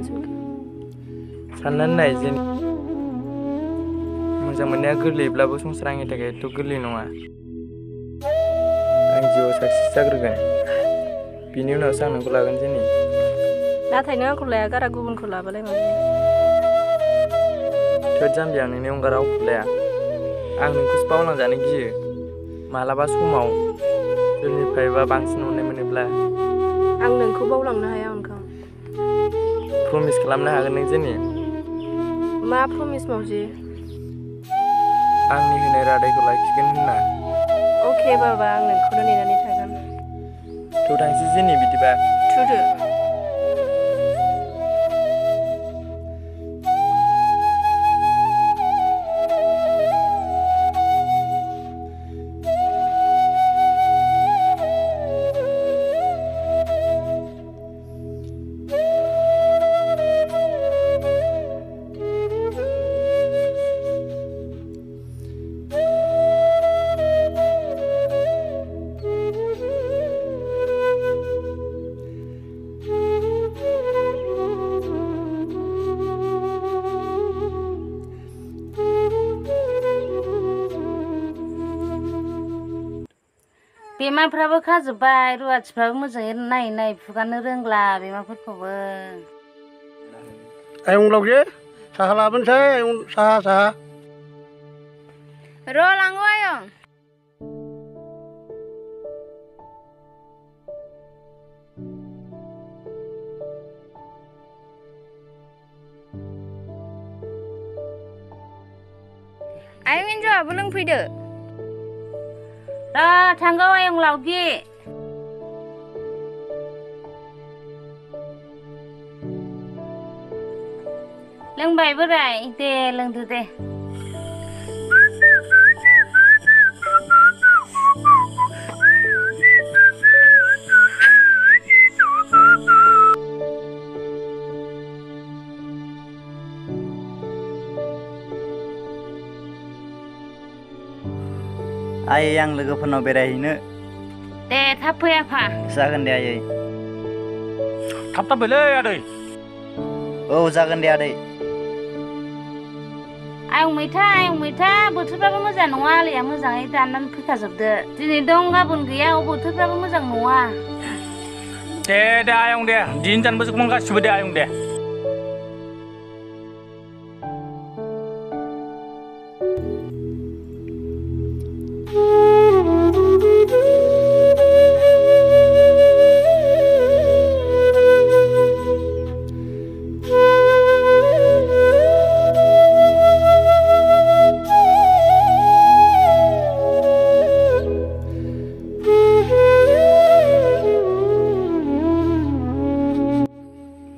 सानखो? साननानै नाय जेनि मोजां मोननाया गोरलैब्लाबो संसार आंनि थाखाय एथ' गोरलै नङा। आं जिउआव साक्सेस जाग्रोगोन, बिनि उनावसो आं नोंखौ लागोन जेनि। नाथाय नों आंखौ लाया गारा गुबुनखौ लाबालाय माबोरै? थोद जाम्बि, आं नोंनि अनगा रावखौ लाया। आं नोंखौसो बावलांजानो गियो। मालाबा समाव सोरनिफ्रायबा बांसिन अननाय मोनोब्ला। आं नोंखौ बावलांनो हाया अनखां। प्रमिस खालामनो हागोन नों जेनि? मा प्रमिस मावजि? आंनि होनाय रादायखौ लाखिगोन होनना। अके बाबा, आं नोंखौनो नेनानै थागोन। थ' थांसै जेनि बिदिबा। थुदो। बेमारफ्राबो खाजोब्बाय, रुवाथिफ्राबो मोजाङै नायै फुगारनो रोंला बेमारफोरखौबो। आयं लावजे, साहा लाबोनोसै आयं, साहा। र' लाङो आयं। आयं हिन्जावाबो लोंफैदो। थांगौ आयं लावगि। लोंबाय बोराय, दे लोंदो दे। आयै, आं लोगोफोरनाव बेरायहैनो। दे थाब फै आफा। जागोन दे आयै। थाब फैलै आदै। औ जागोन दे आदै। आयं मैथा, बोथोरफ्राबो मोजां नङा, आलिया मोजाङै दाननानै फैखाजोबदो। दिनै दं गाबोन गैया, बोथोरफ्राबो मोजां नङा। दे आयं दे, दिन जानबो गासिबो दे आयं दे।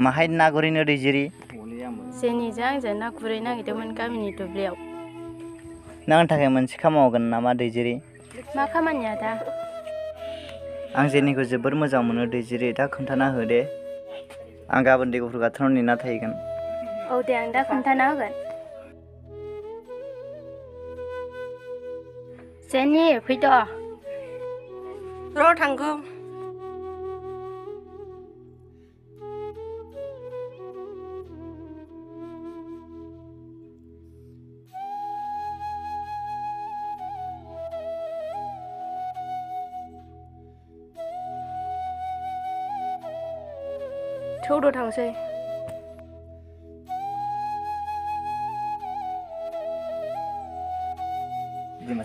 माहाय ना गुरहैनो दैजिरि? जेनिजों आंजों ना गुरहैनो नागिरदोंमोन गामिनि दुब्लियाव। नों आंनि थाखाय मोनसे खामानि मावगोन नामा दैजिरि? मा खामानि आदा? आं जेनिखौ जोबोर मोजां मोनो दैजिरि, दा खोन्थाना हो दे। आं गाबोन दै गुफुर गाथोनाव नेना थाहैगोन। औ दे, आं दा खोन्थाना होगोन। जेनि, फैद'। र' थांगौ। थौद' थांसै।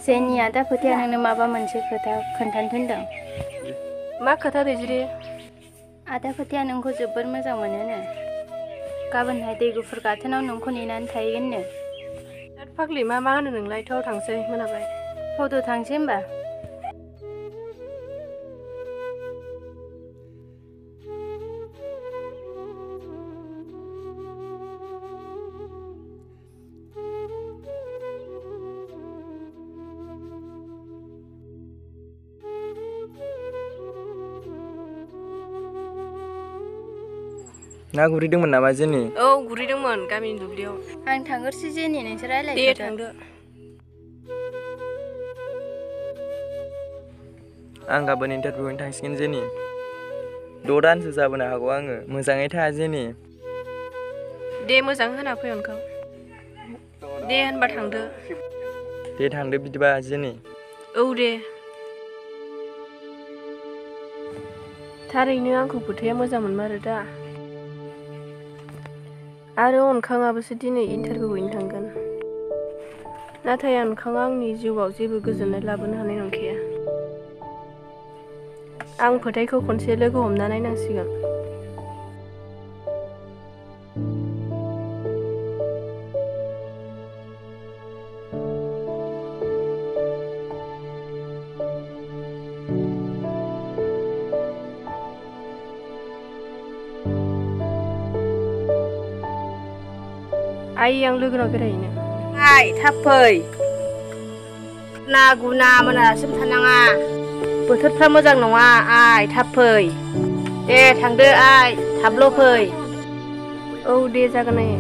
जेनि, आदा फोथाया नोंनो माबा मोनसे खोथा खोन्थानो थिनदों। मा खोथा दैजिरि? आदा फोथाया नोंखौ जोबोर मोजां मोनोनो। गाबोनहाय दै गुफुर गाथोनाव नोंखौ नेनानै थाहैगोननो। होद फाग्लि, मा होनो नोंलाय? थौ थांसै, मोनाबाय। थौद' थांसै होमबा। ना गुरहैदोंमोन नामा जेनि? औ गुरहैदोंमोन गामिनि दुब्लियाव। आं थांगोरसै जेनि, नोंसोर रायलायदो। दे थांदो। आं गाबोन इन्टारभिउ हैनो थांसिगोन जेनि। 6 दानसो जाबोनो हागौ आङो। मोजाङै था जेनि। दे मोजां होना फै अनखौ। दे होनबा थांदो। दे थांदो बिदिबा जेनि। औ दे। थारैनो आंखौ खोथाया मोजां मोनमारो दा। आरो अनखाङाबोसो दिनै इन्टारभिउ हैनो थांगोन। नाथाय अनखाङा आंनि जिउआव जेबो गोजोननाय लाबोनो हानाय नंखाया। आं फोथायखौ खनसे लोगो हमना नायनांसिगोन। आइ आं लोगोनाव बेरायहैनो। आइ थाब फै। ना गुना मोनासिम थानाङा। बोथोरफ्रा मोजां नङा आइ थाब फै। दे थांदो आइ थाबल' फै। औ दे जागोन आइ।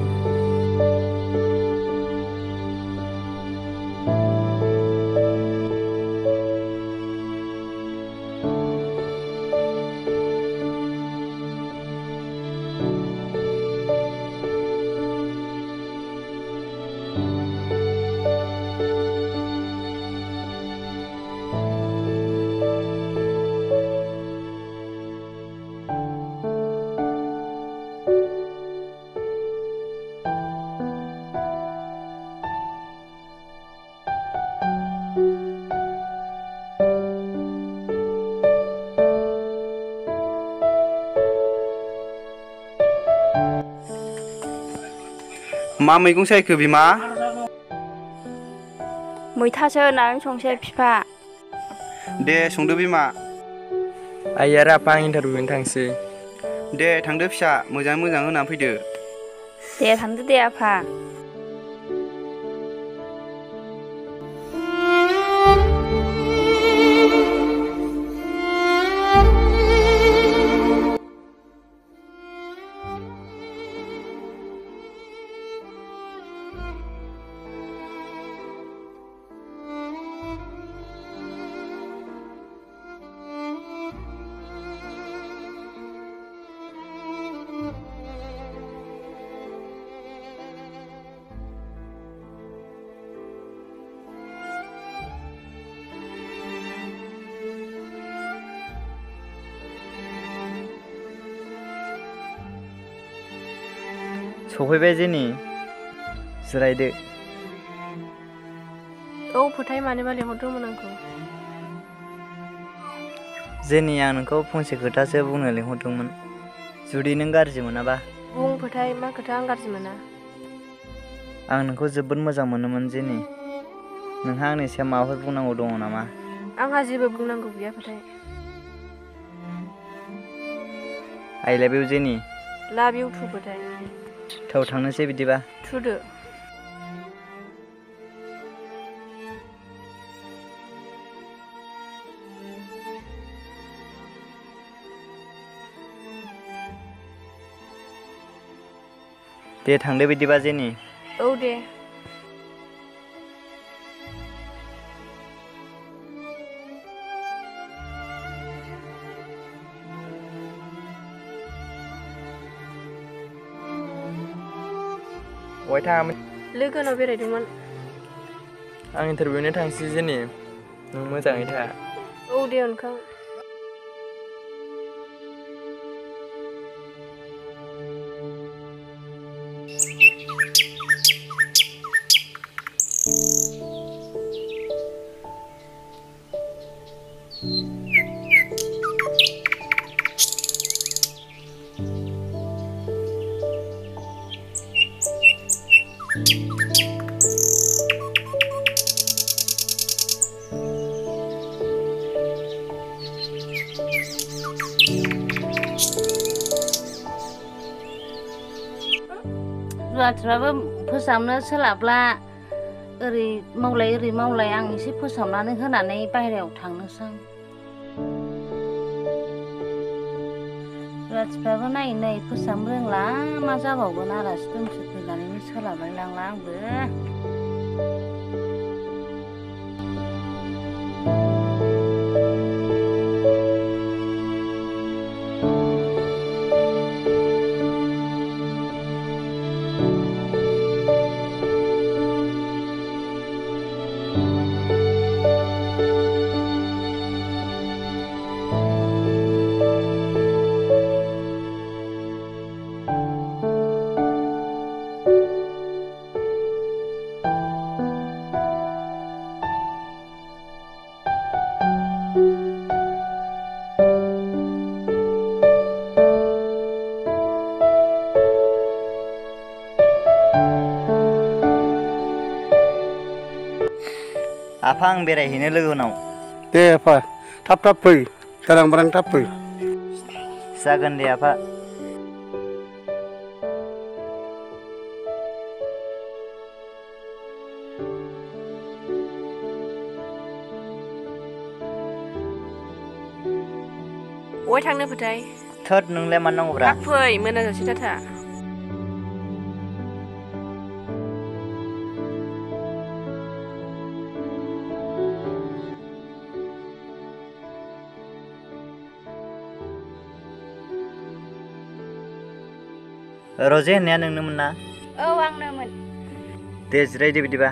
मा मैगं सायखो बिमा? मैथासो होननानै संसै बिफा। दे संदो बिमा। आइ आरो आफा आं इन्टारभिउ हैनो थांसै। दे थांदो फिसा मोजाङै मोजां होनानै फैदो। दे थांदो दे आफा। सफैबाय जेनि। जिरायदो। औ फोथाय मानोबा लेंहरदोंमोन आंखौ? जेनि आं नोंखौ फंसे खोथासो बुंनो लिंहरदोंमोन। जुदि नों गाज्रि मोनाबा। बुं फोथाय मा खोथा आं गाज्रि मोना। आं नोंखौ जोबोद मोजां मोनोमोन जेनि। नोंहा आंनि सायाव माबाफोर बुंनांगौ दङ नामा? आंहा जेबो बुंनांगौ गैया फोथाय। आइ लाभ इउ जेनि। लाभ इउ टु फोथाय। थौ थांनोसै बिदिबा। थुदो। दे थांदो बिदिबा जेनि। औ दे। बहाय थाङामोन? लोगोनाव बेरायदोंमोन। आं इन्टारभिउ हैनो थांसै जेनि। नों मोजाङै था। औ दे अनखां। रुवाथिफ्राबो फोसाबनो सोलाबला। ओरै मावलाय आं एसे फोसाबनानै होनानै बाहेरायाव थांनोसै। रुवाथिफ्राबो नायै फोसाबनो रोंला मा जाबावगोन। आलासि दुमसि फैनानैनो सोलाबलाय लांला आंबो। आफा आं बेरायहैनो लोगोनाव। दे आफा थाब थाब फै सोरां बारां थाब फै। जागोन दे आफा। अहाय थांनो फोथाय? थोद नोंलाय मा नांगौब्रा? थाब फै मोनाजासे दाथा। रजे होननाया नोंनोमोन ना? औ आंनोमोन। दे जिरायदो बिदिबा।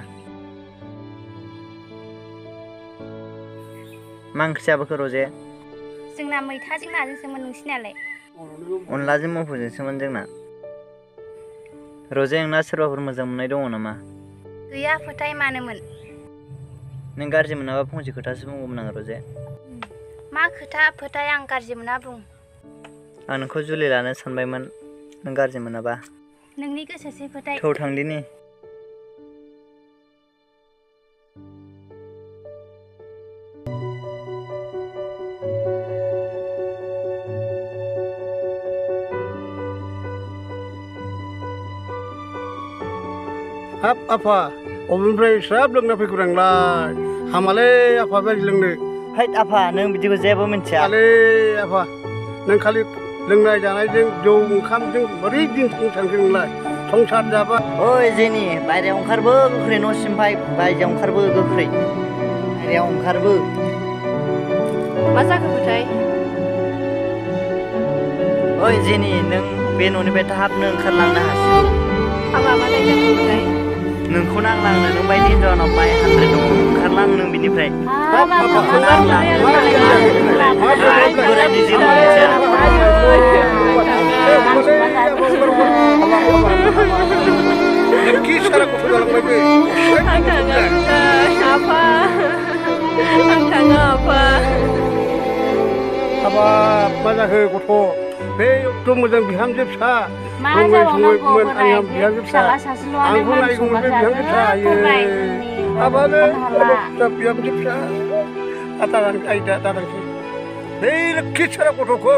मा ओंख्रि जाबोखो रजे? जोंना मैथाजों नाजोंसोमोन, नोंसिनालाय? अनलाजों मोफौजोंसोमोन जोंना। रजे नोंना सोरबाफोर मोजां मोननाय दङ नामा? गैया फोथाय, मानोमोन? नों गाज्रि मोनाबा फंसे खोथासो बुंगौमोन आं रजे। मा खोथा फोथाय, आं गाज्रि मोना बुं। आं नोंखौ जुलि लानो सानबायमोन, नों गाज्रि मोनाबा। नोंनि गोसोसै फोथाय। थौ थांदिनि। हाब आफा अबेनिफ्राय स्राब लोंना फैखो आंलाय? हामालै आफा बायदि लोंनो। हैद आफा नों बिदिखौ जेबो मिन्थिया। आलै आफा नों खालि लोंनाय जानायजों जौ ओंखामजों बोरै दिन थांखो नोंलाय? संसार जाबा। ओइ जेनि बायरायाव ओंखारबो गोख्रै, न'सिम फै। बायजोआव ओंखारबो गोख्रै, बायरायाव ओंखारबो। मा जाखो फोथाय? ओइ जेनि नों बे न'निफ्राय थाबनो ओंखारलांनो हासिगौ। हाबा मा दाय जाखो फोथाय? नोंखौ नांलांनो, नों बायदि हिनजावनाव 500 दङ, ओंखारलां नों बिनिफ्राय। हाब आफा बोरायनि जेबो मिथिया। नोंखि सारा गथ' जालांबाय बे। आं थाङा फोथाय, आफा। आं थाङा आफा। हाबाब मा जाखो गथ'? बे एथ' मोजां बिहामजो फिसा। मा सङै जाबावनांगौ सङैमोन बोराय, आंहा बे बिहामजो फिसा। फिसाला सासेल'आनो आंखौ मान नायगौमोन बे संना बिहामजो फिसा। जानो फोरमाय जोंनि हाबानो हाला। बिहामजो फिसा। दादांसै बे लोखि सारा गथ'खौ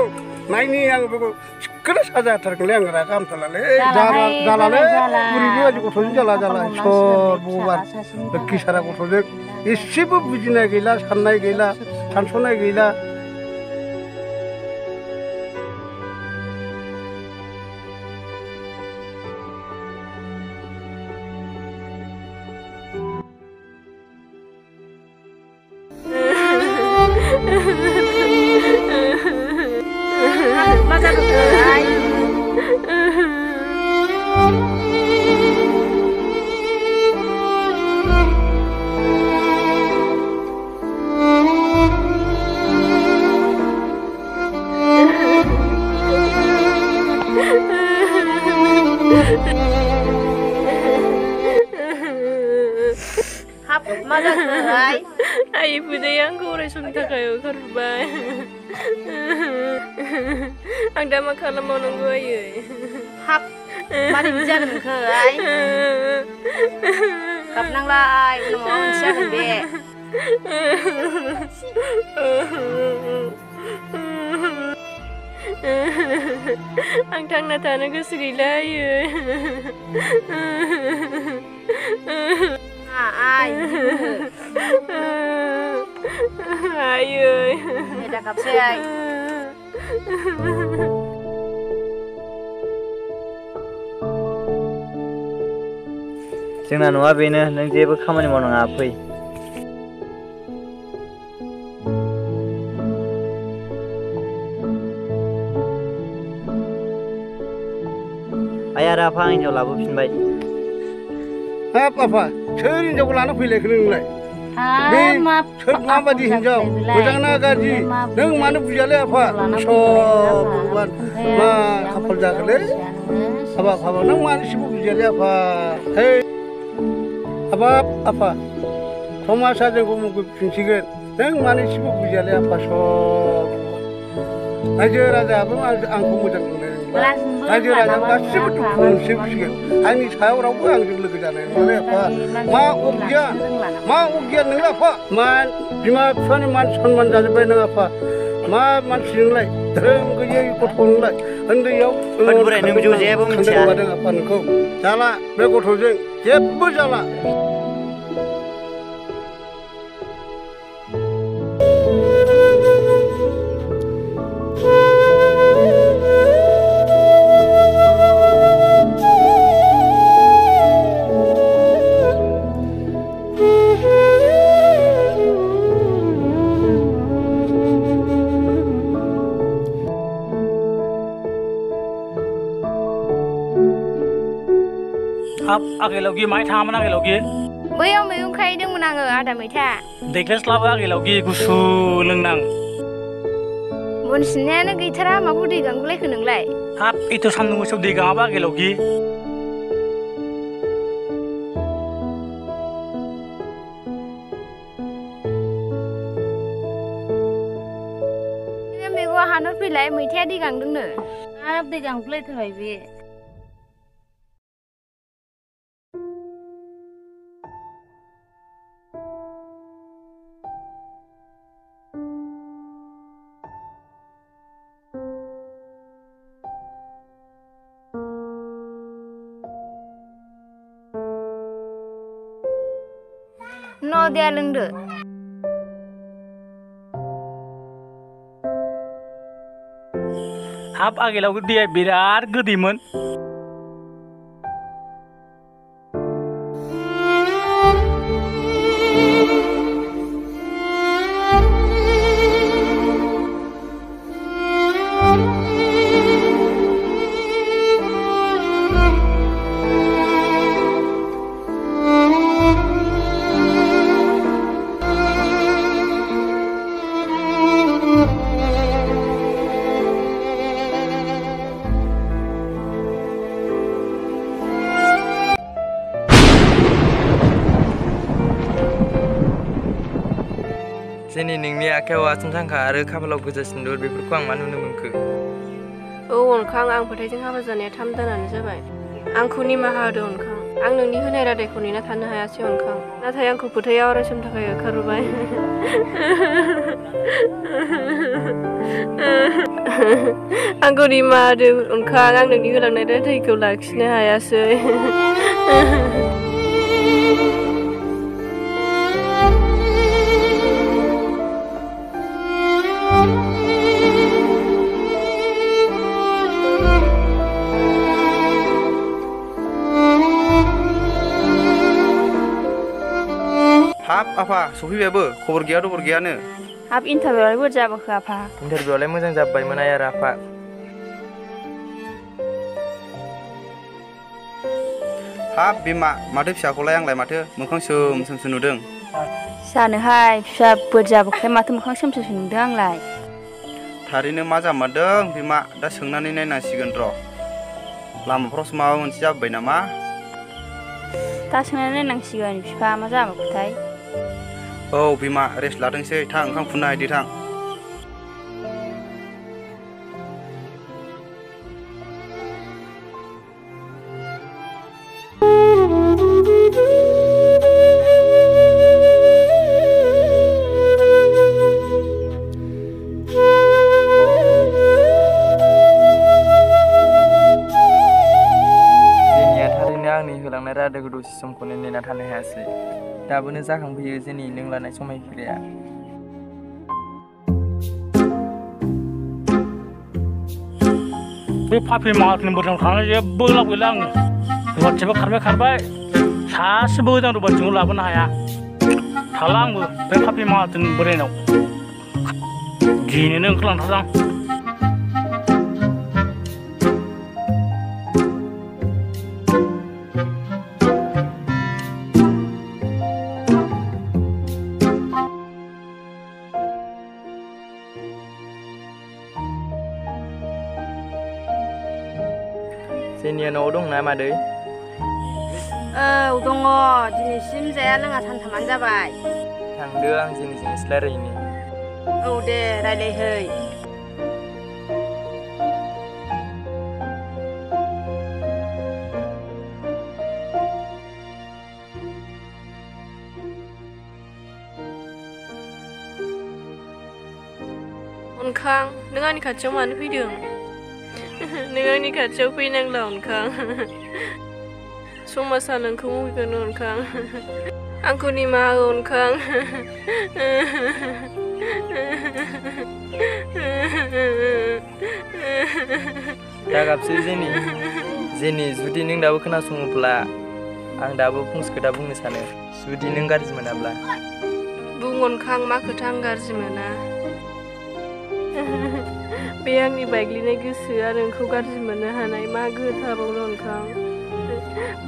नायनि आं बेखौ थिखोनो साजा होथारगोनलै आं रागा हामथारलालै। जालालै बुरिबो बायदि गथ'जों जाला इसर भगबान। लोखि सारा गथ'जों एसेबो बुजिनाय गैला, साननाय गैला, सानस'नाय गैला। मा जाखो फोथाय? हाब मा जाखोहाय? आइ फोथाय आंखौ अराय समनि थाखाय होखारबाय। आं दा मा खालामबावनांगौ आयै? हाब मारै बिदि जागोन नोंखोहाय? गाबनांला आइ, उनाव माबा मोनसे जागोन बे। आं थांना थानो गोसो गैला आयै। आइ आयै दा गाबसै आइ। जोंना न'आ बेनो, नों जेबो खामानि मावनाङा, फै। आइ आरो आफा आं हिनजाव लाबोफिनबाय। हाब आफा सोर हिनजावखौ लाना फैलायखो नोंलाय? बे सोर माबायदि हिनजाव, मोजां ना गाज्रि? नों मानो बुजियालै आफा? भगबान मा खाफाल जाखोलै? हाबाब हाबाब नों मानो एसेबो बुजियालै आफा? है हाबाब आफा समाजा जोंखौ मुगैफिनसिगोन। नों मानो एसेबो बुजियालै आफा? सब रायजो राजायाबो आंखौ मोजां मोनो। रायजो राजा गासिबो दुखु मोनजोबसिगोन आंनि सायाव रावबो आंजों लोगो जानाय नङा आफा मा अगियान नों आफा मा बिमा बिफानि मान सनमान जाजोब्बाय नों आफा मा मानसि नोंलाय धोरोम गैयै गथ' नोंलाय उन्दैयाव बोराय नों बिदिखौ जेबो मिथिया आफा नोंखौ जाला बे गथ'जों जेबो जाला हाब आगैलावगि माहाय थाङामोन आगैलावगि बैयाव मैगं खाहैदोंमोन आङो आदा मैथा दैग्लायस्लाबो आगैलावगि गुसु लोंनां बन सिननायानो गैथारा माखौ दै गांगुलायखो नोंलाय हाब एथ' सान्दुं गोसायाव दै गाङाबा आगैलावगि मैगंआ हानहर फैलाय मैथाया दै गांदोंनो हाब दै गांगुलायथारबाय बे नदिया लोंदो हाब आगैलावगि दैया बिराद गोदैमोन जेनि नोंनि आखायाव आथिं थांखा आरो खाफालाव गोजा सिन्दुर बेफोरखौ आं मा नुनो मोनखो औ अनखां आं फोथायजों हाबा जानाया 3 दानानो जाबाय आंखौ निमाहा होदो अनखां आं नोंनि होनाय रादायखौ नेना थानो हायासै अनखां नाथाय आंखौ फोथाया अराय समनि थाखाय होखारबाय आंखौ निमाहा होदो अनखां आं नोंनि होलांनाय रादायखौ लाखिनो हायासै हाब आफा सफैबायबो खबर गैया दबर गैयानो हाब इन्टारभिउआलाय बोरै जाबोखो आफा इन्टारभिउआलाय मोजां जाबायमोन आरो आफा हाब बिमा माथो फिसाखौलाय आंलाय माथो मोखां सोम सोमसो नुदों जानोहाय फिसा बोरै जाबोखाय माथो मोखां सोमसोसो नुदों आंलाय थारैनो मा जामारदों बिमा दा सोंनानै नायनांसिगोन र' लामाफ्रावसो माबा मोनसे जाबोबाय नामा दा सोंनानै नायनांसिगोन बिफा मा जाबोखोथाय औ बिमा रेस्ट लादोंसै थां ओंखाम खुरना हैदो थां होलांनाय रादायखौ दसे समखौनो नेना थानो हायासै दाबोनो जाखांफैयो जेनि नों लानाय समायखिराया बे पापि माहाजोननि बोरजों थांनो जेबो लाब गैला आङो रुवाथिबो खारबाय सासेबो गोदान रुवाथिखौ लाबोनो हाया थाला आंबो बे पापि माहाजोन बोरायनाव गिनोनो ओंखारलांथारदां जेनिया न'आव दंना मादै औ दङ दिनैसिम जाया लोङा सानथामानो जाबाय थांदो आं जेनिजों एसे रायलायहैनि औ दे रायलायहै अनखां नों आंनि खाथियाव मानो फैदों नों आंनि खाथियाव फैनांला अनखां समाजा नोंखौ मुगैगोन अनखां आंखौ निमाहा हो अनखां दा गाबसै जेनि जुदि नों दाबो खोनासङोब्ला आं दाबो फंसे खोथा बुंनो सानो जुदि नों गाज्रि मोनाब्ला बुं अनखां मा खोथा आं गाज्रि मोना बे आंनि बायग्लिनाय गोसोआ नोंखौ गाज्रि मोननो हानाय मा गोहो थाबावनो अनखां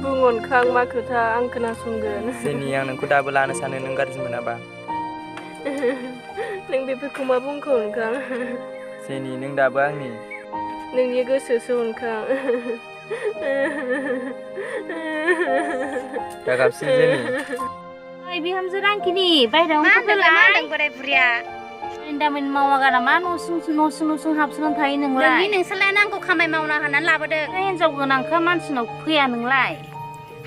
बुं अनखां मा खोथा आं खोनासंगोन जेनि आं नोंखौ दाबो लानो सानो नों गाज्रि मोनाबा नों बेफोरखौ मा बुंखो अनखां जेनि नों दाबो आंनि नोंनि गोसोसो अनखां दा गाबसै जेनि ओइ बिहामजो रांखिनि बायह्रायावनो थांदोंलाय बोराय बुरिया दामिन मावा गारा मा न' हाबसोनानै थायो नोंलाय नोंसोरलाय नांगौ खामानि मावना होनानै लाबोदों हिनजाव गोनांखा मानसिनाव फैया नोंलाय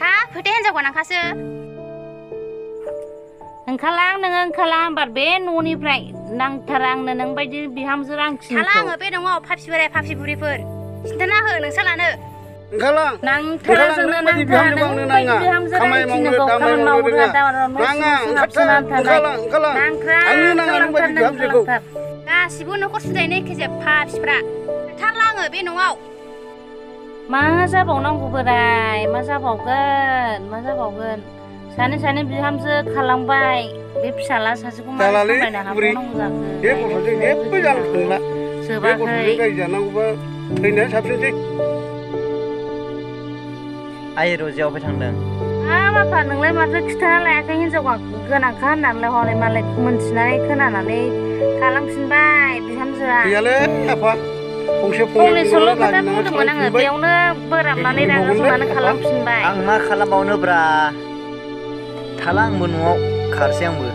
हा खोथाया हिनजाव गोनांखासो ओंखारलां नोङो ओंखारलां होनबार बे न'निफ्राय नांथारा आंनो नों बायदि बिहामजो रांखिनिखौ थाला आङो बे न'आव फाफि बोराय फाफि बुरिफोर खिन्थाना हो नोंसालानो ओंखारलां नांथारा जोंनो नांथारा नों बायदि बिहामजो रांखिनिखौ खामानि मावग्रा नाङा ओंखारलां आंनो नाङा नों बायदि बिहामजोखौ गासिबो न'खर सुदायनाय एखेजोब फाफिफ्रा थाला आङो बे न'आव मा जाबावनांगौ बोराय मा जाबावगोन सानै बिहामजो खालामबाय बे फिसाला सासेखौ मा सामलायनो हाबावनांगौ जाखो बे गथ'जों जेबो जानो थांला बे जोबाखै गथ'जों रायजो जानांगौबा थैनाया साबसिनसै आइ रजिया अबाय थांदों बापा नोंलाय माथो खिथाना लायाखै हिनजाव गोनांखा होननानैलाय हनै मालाय मोनथिनानै खोनानानै खालामफिनबाय बिहामजोआ गैयालै आफा फंनैसोल' खोथा बुंदोंमोन आङो बेयावनो बोराबनानै रागा जोंनानै खालामफिनबाय आं मा खालामबावनोब्रा थाला आंबो न'आव खारसै आंबो